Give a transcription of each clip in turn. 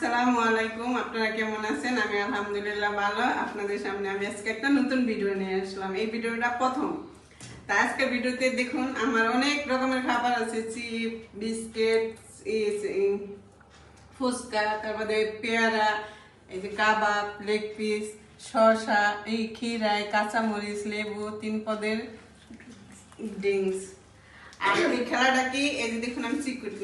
আসসালামু আলাইকুম, আপনারা কেমন আছেন? আমি আলহামদুলিল্লাহ ভালো। আপনাদের সামনে আমি আজকে একটা নতুন ভিডিও নিয়ে আসলাম। এই ভিডিওটা প্রথম। তা আজকে ভিডিওতে দেখুন আমার অনেক রকমের খাবার আছে, চিপ, বিস্কিট, ফুচকা, তারপরে পেয়ারা, এই যে কাবাব, লেগ পিস, শসা, এই খিরায়, কাঁচামরিচ, লেবু, 3 পদের ড্রিঙ্কস। আর এই খেলাটা কি, এই যে দেখুন আমি চিকুট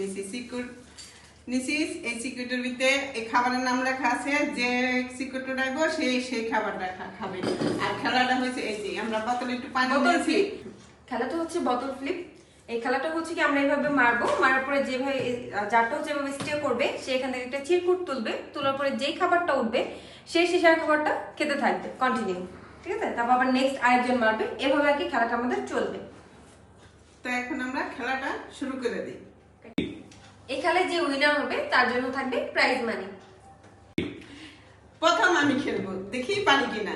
নিছি, এই সিকিউরিটির ভিতরে এই খাবারের নাম লেখা আছে, যে সিকিউরিটি ডাইবো সেই খাবারটা খাবে। আর খেলাটা হয়েছে এই যে আমরা বোতলে একটু পানি দিয়েছি। খেলাটা হচ্ছে বোতল ফ্লিপ। এই খেলাটা হচ্ছে কি আমরা এইভাবে মারবো, মারার পরে যেভাবে যারটা যেভাবে স্টে করবে সে এখান থেকে একটা চিরকুট তুলবে, তোলার পরে যেই খাবারটা উঠবে সেই শেষের খাবারটা খেতে থাকবে কন্টিনিউ, ঠিক আছে? তারপর আবার নেক্সট আরেকজন মারবে, এভাবে আর কি খেলাটা আমাদের চলবে। তো এখন আমরা খেলাটা শুরু করে দিই। এই খেলায় যে উইনার হবে তার জন্য থাকবে প্রাইজ মানি। প্রথম আমি খেলবো, দেখি পারি কিনা।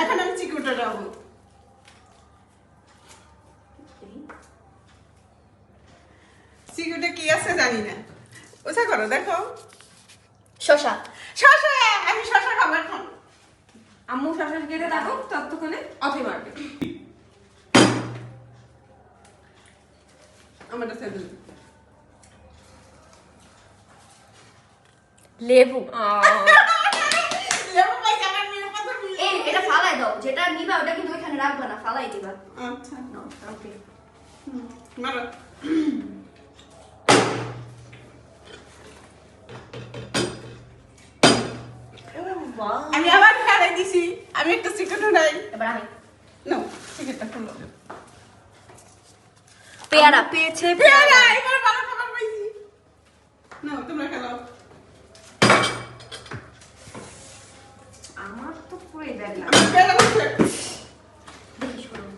এখন আমি চিকুটা যাবো। চিকুটা কি আছে জানি না, ওটা করো, দেখো। শশা। শসা, আমি শসা খাবো এখন। আম্মু শশা কেটে দেখো, ততক্ষণে অফে মারবে। আমারটা ছেড়ে দিই। লেবু। লেবু পাইছি, আমার মেয়ের কথা বলি। এই এটা ফালাই দাও, যেটা নিবা ওটা কিন্তু এখানে রাখবা না, ফালাই দিবা। আচ্ছা, ওকে মারো। আমি আবার ফেলে দিছি, আমি একটা সিগারেট নাই। এবার আমি নাও সিগারেটটা খুলো। পেয়ারা পেয়েছে পেয়ারা, এবার ভালো খাবার পাইছি। নাও তোমরা খেলো। আমার তো পুরোই ব্যাগ আমি লাগবে। পেয়ারা খাচ্ছি। দেখি শোনো।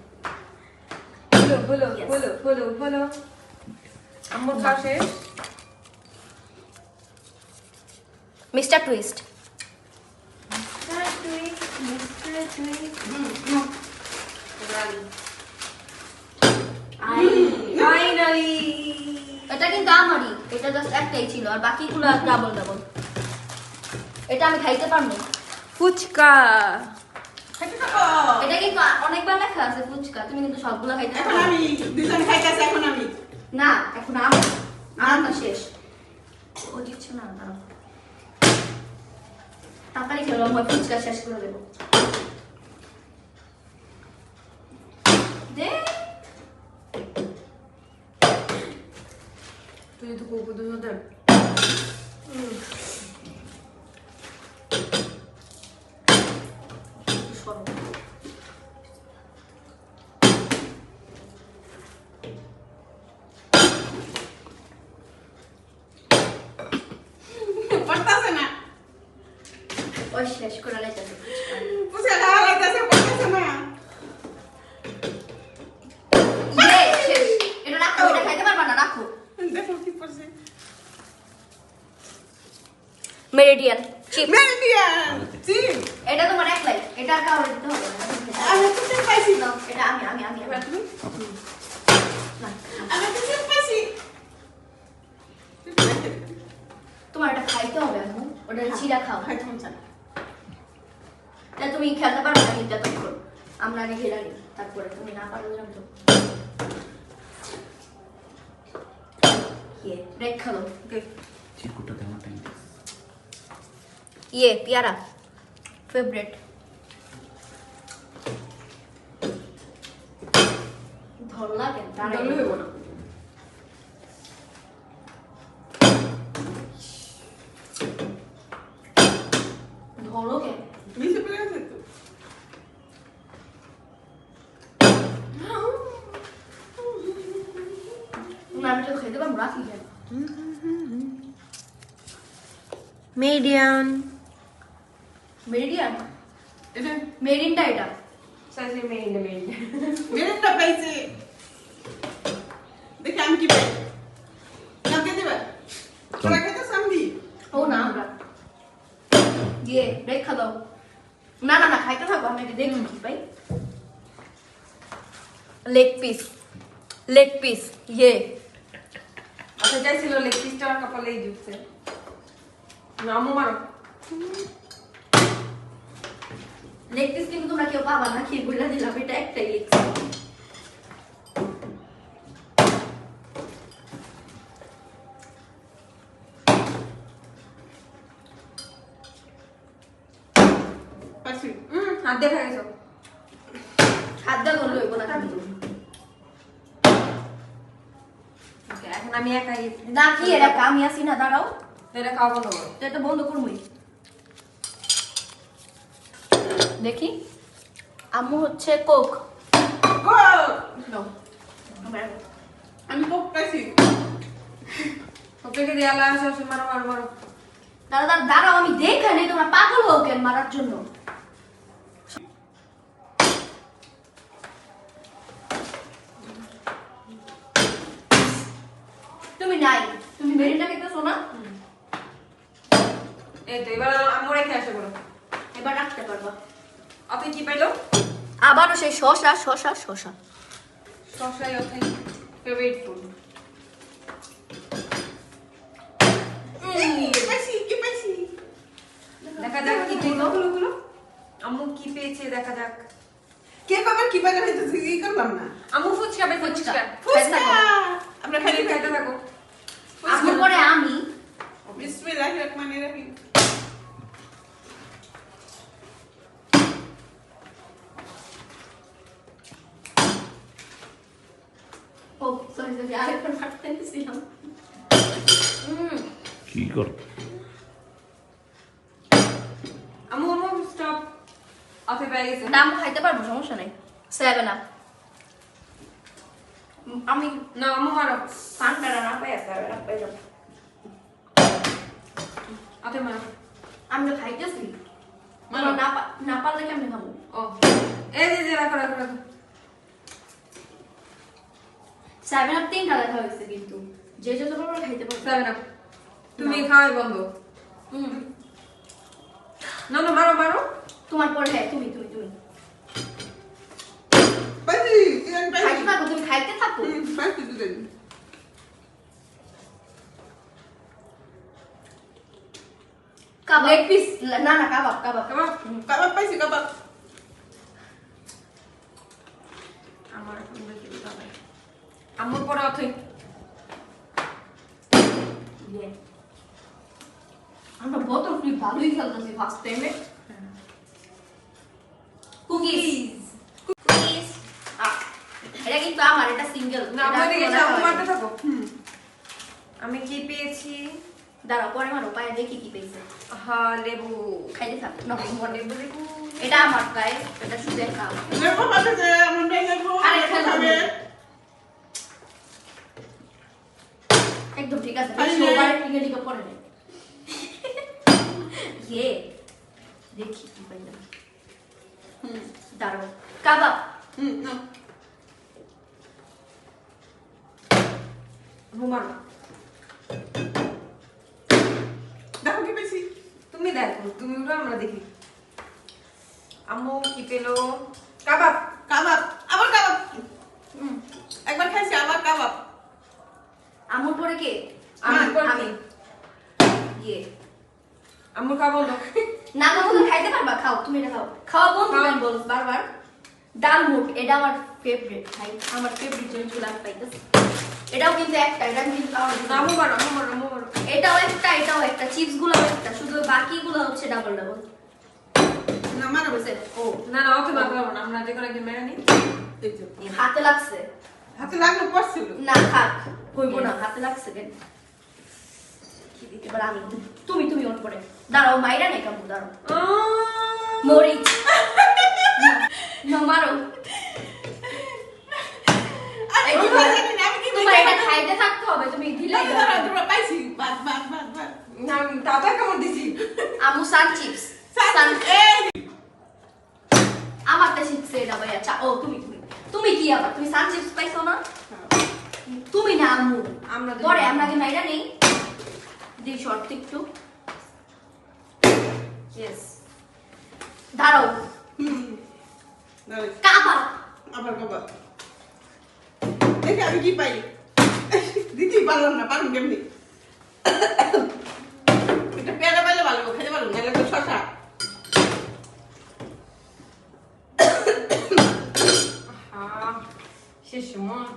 বলো আম্মুর খাওয়া শেষ। Mister twist. ফাইনালি এটা কিন্তু আমারই, এটা জাস্ট একটাই ছিল আর বাকিগুলো ডাবল ডাবল। এটা আমি খাইতে পারবো। ফুচকা। খাইতে থাকো। এটা কিন্তু অনেকবার লেখা আছে ফুচকা, তুমি কিন্তু সবগুলো খাইতে এখন পারবে আমি দুজন খাইতেছি, এখন আমি। না। এখন আমার শেষ। ও দিচ্ছে না, দাঁড়াও। তাড়াতাড়ি খেলো, আমার ফুচকা শেষ করে দেবো। দে তুই তো কুকুর হতে সরো। পড়তাছে না। ওই শেষ করে লাইতেছে ফুচকা। বুঝে দাও, লাইতাছে, পড়তাছে না। দে, শেষ। এটা রাখো, এটা খাইতে পারবা না, রাখো। দেখো কি পড়ছে। Meridian chips. Meridian chip. এটা তোমার একলাই, এটা আর কাউরে দিতে হবে না। আমি তো চিপ পাইছি। নাও, এটা আমি এবার তুমি। না, আমি তো চিপ পাইছি। তোমার এটা খাইতে হবে এখন, ওটা চিরা খাও। খাইতে মন চায়। তা তুমি খেলতে পারো না কিন্তু তখন আমরা আগে খেলে নিই, তারপরে তুমি না পারো জানো তো ব্রেক খেলো। চিকুটা কেমন টাইম পেয়ারা ফেভারিট। ধরলা কেন? দলে হইব না। ধরো কেন? মিশে পড়ে গেছে তো। আমি তো খেতে পারবো, রাখি কেন? মিডিয়াম। মেরিডিয়ান, এটা মেরিনটা এটা। সাইজে মেরিনা। মেরিনটা পাইছি। দেখি আমি কি পাই। কাকে দিবা? তোরা খেতে সামদি। ও না, আমরা ব্রেক খা দাও। না না না, খাইতে থাকো, আমি এটা দেখি কি পাই। Leg piece. ইয়ে আচ্ছা চাইছিল লেগ পিসটা আর কপালেই জুটছে না আম্মু মারো লেগ পিস কিন্তু তোমরা কেউ পাবা না, কি বলে দিলাম, এটা একটাই লেগ পিস। পাইছি। হাত দিয়ে খাইছো হাত দা গন্ধ হইব না কিন্তু। ওকে এখন আমি একাই না কি এটা আমি আসি না, দাঁড়াও, এটা খাওয়া বন্ধ করো তো এটা বন্ধ করবই। দেখি আম্মু হচ্ছে কোক গো! আমি কোক পাইছি। ওকে দিয়ে আলা আসো আসো মারো মারো মারো দাঁড়াও, আমি দেখে নেই, তোমরা পাগল হও কেন মারার জন্য? তুমি নাই, তুমি মেরিনটা খেতেছো না, এই তো এবার আম্মু রেখে আসো বলো এবার রাখতে পারবা। আপনি কি পাইলো আবারও সেই শশা শশা শশা। শশাই ওকে ফেভারিট ফুড কি পাইছি, কি পাইছি? দেখা যাক কি পেলো গুলো আম্মু কি পেয়েছে দেখা যাক কে বাবা কি বাজে হইতেছে, কি করলাম না? আম্মু ফুচকা পেয়েছে ফুচকা ফুচকা! আমরা খালি খালি খাইতে থাকো আম্মু পরে আমি বিসমিল্লাহির রহমানির রহিম। ও সরি সরি আরেকবার মারতে নিছিলাম। কি কর আম্মু আম্মু স্টপ আপনি পেয়ে গেছে না আম্মু খাইতে পারবো, সমস্যা নেই। 7 আপ আমি না আম্মু মারো পান্ডারা না পাই 7 আপ পাই যাব। আপনি মারো আমি তো খাইতেছি, মারো। না পারলে কেমনে খাবো? ও এই যে রাখো রাখো রাখো 7 আপ 3টা লেখা হয়েছে কিন্তু যে যত বড় খাইতে পারবে। 7 আপ তুমি খাওয়াই বন্ধ না না মারো মারো তোমার পরে হ্যাঁ তুমি তুমি তুমি পাইছি, কি আমি পাইছি? খাইতে থাকো, তুমি খাইতে থাকো। পাইছি দুদিন। কাবাব লেগ পিস, না না কাবাব কাবাব। কেমন কাবাব পাইছি, কাবাব। আমার এখন দেখি তবে আম্মুর পরে অথই ইয়ে আমরা বোতল ফ্রি ভালোই খেলতেছি ফার্স্ট টাইমে। কুকিজ কুকিজ এটা কিন্তু আমার, এটা সিঙ্গেল না আমার দিকে এসে আম্মু মারতে থাকো আমি কি পেয়েছি দাঁড়াও পরে মারো, পায়ে দেখি কি পেয়েছে। হ্যাঁ লেবু খাইতে থাক না লেবু লেবু এটা আমার গায়ে, এটা শুধু একটা আমার। লেবু পাইছে, আমরা লেবু আরে খেলাম। খাবে। একদম ঠিক আছে, আরে বেশি নে। ওভারে টিকে টিকে পড়ে নেই। ইয়ে দেখি কি পাইলাম। দাঁড়াও কাবাব না। আম্মু মারো দেখো কি পাইছি? তুমি দেখো তুমি উঠো আমরা দেখি আম্মু কি পেলো কাবাব কাবাব, আবার কাবাব। একবার খাইছি, আবার কাবাব। আমুর পরে কে? আম্মুর পরে আমি। আমি ইয়ে আম্মুর খাবো না না বন্ধু খাইতে পারবা, খাও তুমি এটা খাও, খাওয়া বন্ধু খাও। আমি বলছ বারবার। ডাল মুট এটা আমার ফেভারিট, খাই আমার ফেভারিট জিনিসগুলো আমি পাইতেছি। এটাও কিন্তু একটা, এটা কিন্তু খাওয়া না, আম্মু মারো আম্মু মারো আম্মু মারো এটাও এটাও একটা, চিপস গুলো একটা, শুধু বাকিগুলো হচ্ছে ডাবল ডাবল। না, মারা বসে। ও না না ওকে মারতে পারবো না আমরা যে কোনো একদিন মেরে নিই এই যে। হাতে লাগছে হাতে লাগলো, পড়ছিল। না, থাক হইব না, হাতে লাগছে কেন? কি দিতে পারে আমি, তুমি তুমি ওর পরে দাঁড়াও, মাইরা নেই কামু, দাঁড়াও মরিচ না মারো। আমি কি জানি না, আমি কি তোমার জানি এটা না। খাইতে থাকতে হবে, তুমি ঢিলে এই ধরো, তোমরা পাইছি। বাদ, বাদ, বাদ, বাদ। না তাতা কেমন দিছি আমু সান চিপস সান আমার তে শিখছে এটা ভাইয়া। ও তুমি তুমি তুমি কি আবার তুমি সান চিপস পাইছো না? তুমি না আম্মু, আমরা দুজন। পরে আমরা কি মাইরা নেই দি শর্ট একটু ইয়েস দাঁড়াও দাঁড়াই। কাবাব আবার কাবাব। দেখি আমি কি পাই। দিতেই পারলাম না, পারুন কেমনি? এটা পেয়ারা পাইলে ভালো খেতে পারুন, নাহলে তো শশা। শেষ সময়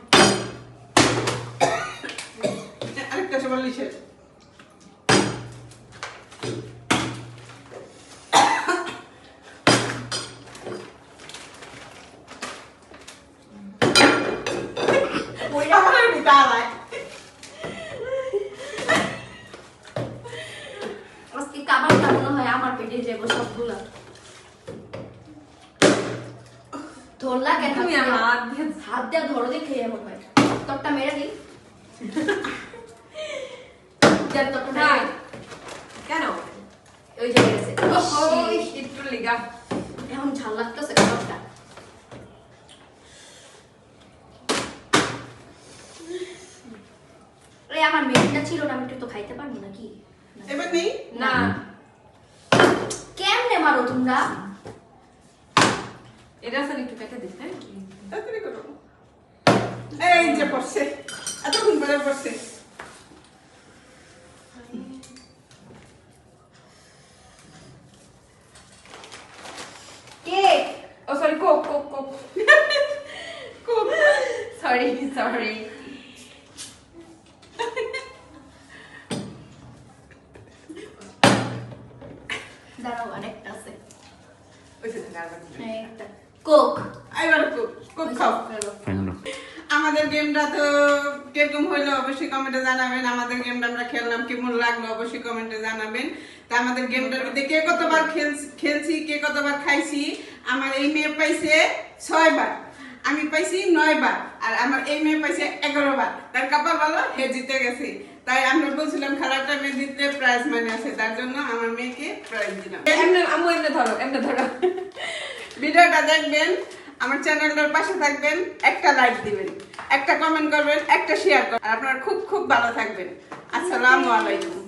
আরেকটা সময় লিখে আজকে কাবাবটা মনে হয় আমার পেটে যাবো সবগুলা। ধরলা কেন? তুমি আমার হাত দিয়ে ধরো দেখে এমন হয়। তোরটা মেরে দিই। দেখ তোরটা মেরে দিই। কেন ওই জায়গায় গেছে। একটু লেগা এখন ঝাল লাগতেছে কাবাবটা। এই আমার মেয়েটা ছিল না, আমি একটু তো খাইতে পারবো নাকি? এবার নেই না কেমনে মারো তোমরা? এটা আসলে একটু কেটে দিস হ্যাঁ তাড়াতাড়ি করো। এই যে পড়ছে, এতক্ষণ পরে পড়ছে। কেক। ও sorry coke coke coke coke sorry sorry দাঁড়াও আরেকটা আছে। ওই যে দেখা যাবে। একটা কোক। এবার খুব খাও। ফাইনাল আমাদের গেমটা তো কিরকম হইলো অবশ্যই কমেন্টে জানাবেন। আমাদের গেমটা আমরা খেললাম, কেমন লাগলো অবশ্যই কমেন্টে জানাবেন। তা আমাদের গেমটার মধ্যে কে কতবার খেলছি, কে কতবার খাইছি। আমার এই মেয়ে পাইছে 6 বার, আমি পাইছি 9 বার, আর আমার এই মেয়ে পাইছে 11 বার। তার কপাল ভালো, হে জিতে গেছে। তাই আমরা বলছিলাম খারাপটা মেয়ে জিতলে প্রাইজ মানে আছে, তার জন্য আমার মেয়েকে প্রাইজ দিলাম। এমনি আম্মু এমনি ধরো ভিডিওটা দেখবেন, আমার চ্যানেলটার পাশে থাকবেন, একটা লাইক দিবেন, একটা কমেন্ট করবেন, একটা শেয়ার করবেন, আর আপনারা খুব খুব ভালো থাকবেন। আসসালামু আলাইকুম।